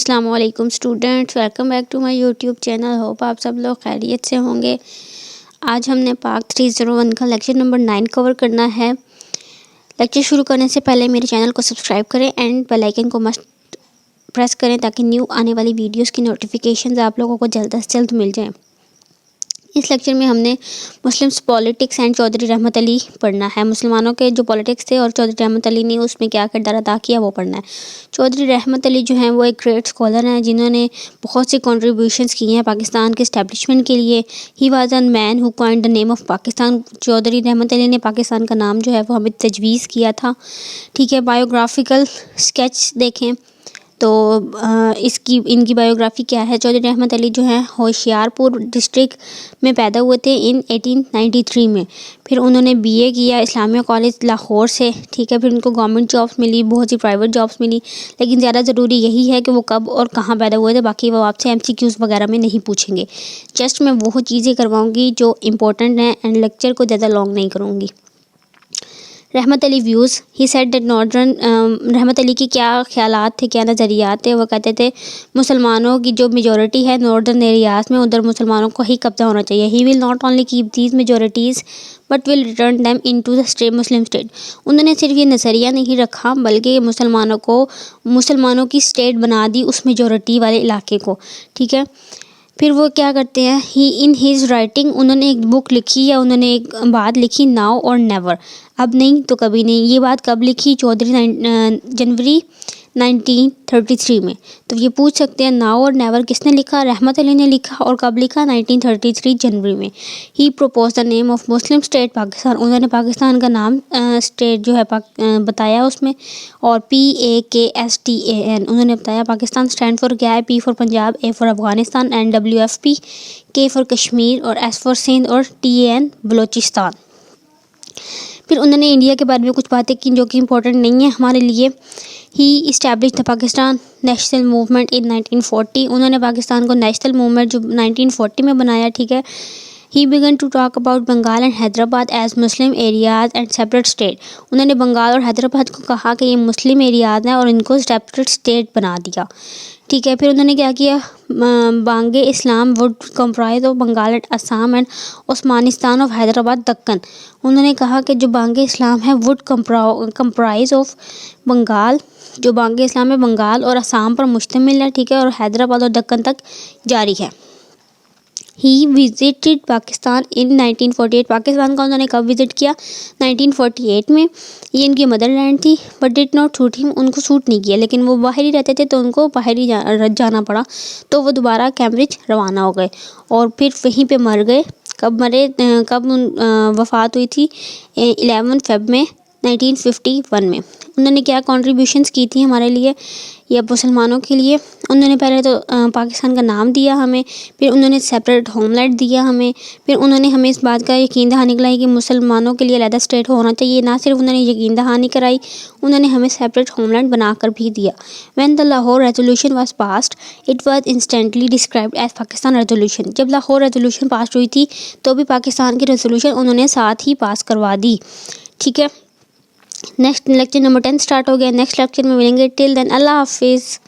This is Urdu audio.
السلام علیکم students, welcome back to my YouTube channel. Hope آپ سب لوگ خیریت سے ہوں گے. آج ہم نے پارٹ 301 کا لیکچر نمبر 9 کور کرنا ہے. لیکچر شروع کرنے سے پہلے میرے چینل کو سبسکرائب کریں اینڈ بیل آئیکن کو مسٹ پریس کریں تاکہ نیو آنے والی ویڈیوز کی نوٹیفیکیشنز آپ لوگوں کو جلد از جلد مل جائیں. اس لیکچر میں ہم نے Muslims politics and Chaudhry Rahmat علی پڑھنا ہے. مسلمانوں کے جو پولیٹکس تھے اور چودھری رحمت علی نے اس میں کیا کردار ادا کیا وہ پڑھنا ہے. چودھری رحمت علی جو ہیں وہ ایک گریٹ اسکالر ہیں جنہوں نے بہت سی کنٹریبیوشنز کی ہیں پاکستان کے اسٹیبلشمنٹ کے لیے. He was a man who coined the name of Pakistan. Chaudhry Rahmat Ali نے پاکستان کا نام جو ہے وہ ہمیں تجویز کیا تھا. ٹھیک ہے، بایوگرافیکل اسکیچ دیکھیں تو ان کی بایوگرافی کیا ہے. چودھری رحمت علی جو ہیں ہوشیار پور ڈسٹرکٹ میں پیدا ہوئے تھے ان 1893 میں. پھر انہوں نے بی اے کیا اسلامیہ کالج لاہور سے. ٹھیک ہے، پھر ان کو گورنمنٹ جابس ملی، بہت سی پرائیویٹ جابس ملی، لیکن زیادہ ضروری یہی ہے کہ وہ کب اور کہاں پیدا ہوئے تھے. باقی وہ آپ سے MCQs وغیرہ میں نہیں پوچھیں گے. جسٹ میں وہ چیزیں کرواؤں گی جو امپورٹنٹ ہیں اینڈ لیکچر کو زیادہ لانگ نہیں کروں گی. Rahmat Ali views. He said that northern Rahmat Ali کی کیا خیالات تھے، کیا نظریات تھے. وہ کہتے تھے مسلمانوں کی جو میجورٹی ہے ناردرن ایریاز میں ادھر مسلمانوں کو ہی قبضہ ہونا چاہیے. He will not only keep these majorities but will return them in to the state Muslim state. انہوں نے صرف یہ نظریہ نہیں رکھا بلکہ مسلمانوں کی اسٹیٹ بنا دی اس میجورٹی والے علاقے کو. ٹھیک ہے، پھر وہ کیا کرتے ہیں، ہی ان ہیز رائٹنگ انہوں نے ایک بک لکھی یا انہوں نے ایک بات لکھی، ناؤ اور نیور، اب نہیں تو کبھی نہیں. یہ بات کب لکھی؟ جنوری 1933 میں. تو یہ پوچھ سکتے ہیں ناؤ اور نیور کس نے لکھا؟ رحمت علی نے لکھا. اور کب لکھا؟ 1933 جنوری میں. He propose the name of Muslim state Pakistan. انہوں نے پاکستان کا نام اسٹیٹ جو ہے بتایا اس میں. اور PAKSTAN انہوں نے بتایا. پاکستان اسٹینڈ فار کیا ہے؟ P for Punjab, A for Afghanistan and WFP، K for Kashmir اور S فار سندھ اور TAN بلوچستان. پھر انہوں نے انڈیا کے بارے میں کچھ باتیں کی جو کہ امپورٹنٹ نہیں ہیں ہمارے لیے. He establish the Pakistan national movement in 1940. انہوں نے پاکستان کو نیشنل موومنٹ جو 1940 میں بنایا. ٹھیک ہے. He begin to talk about Bengal and Hyderabad as Muslim areas and separate state. انہوں نے بنگال اور حیدرآباد کو کہا کہ یہ مسلم ایریاز ہیں اور ان کو سیپریٹ اسٹیٹ بنا دیا. ٹھیک ہے، پھر انہوں نے کیا کیا، Bang Islam would comprise of Bengal and Assam and Osmanistan of Hyderabad Deccan. انہوں نے کہا کہ جو بانگ اسلام ہے وڈ کمپرائز آف بنگال، جو بانگ اسلام ہے بنگال اور آسام پر مشتمل ہے. ٹھیک ہے، اور حیدرآباد اور دکن تک جاری ہے. ہی وزٹڈ پاکستان ان 1948. پاکستان کا انہوں نے کب وزٹ کیا؟ 1948 میں. یہ ان کی مدر لینڈ تھی بٹ ڈڈ ناٹ سوٹ ہم. ان کو سوٹ نہیں کیا، لیکن وہ باہر ہی رہتے تھے تو ان کو باہر ہی جانا پڑا. تو وہ دوبارہ کیمبرج روانہ ہو گئے اور پھر وہیں پہ مر گئے. کب مرے؟ کب وفات ہوئی تھی؟ 11 فیب میں 1951 میں. انہوں نے کیا کنٹریبیوشنز کی تھی ہمارے لیے یا مسلمانوں کے لیے؟ انہوں نے پہلے تو پاکستان کا نام دیا ہمیں، پھر انہوں نے سیپریٹ ہوم لینڈ دیا ہمیں، پھر انہوں نے ہمیں اس بات کا یقین دہانی کرائی کہ مسلمانوں کے لیے علیحدہ اسٹیٹ ہونا چاہیے. نہ صرف انہوں نے یقین دہانی کرائی، انہوں نے ہمیں سیپریٹ ہوم لینڈ بنا کر بھی دیا. When the Lahore resolution was passed it was instantly described as Pakistan resolution. جب لاہور ریزولوشن پاس ہوئی تھی تو بھی پاکستان کی ریزولوشن انہوں نے ساتھ ہی پاس کروا دی. ٹھیک ہے، نیکسٹ لیکچر نمبر 10 اسٹارٹ ہو گیا. نیکسٹ لیکچر میں ملیں گے. ٹل دین اللہ حافظ.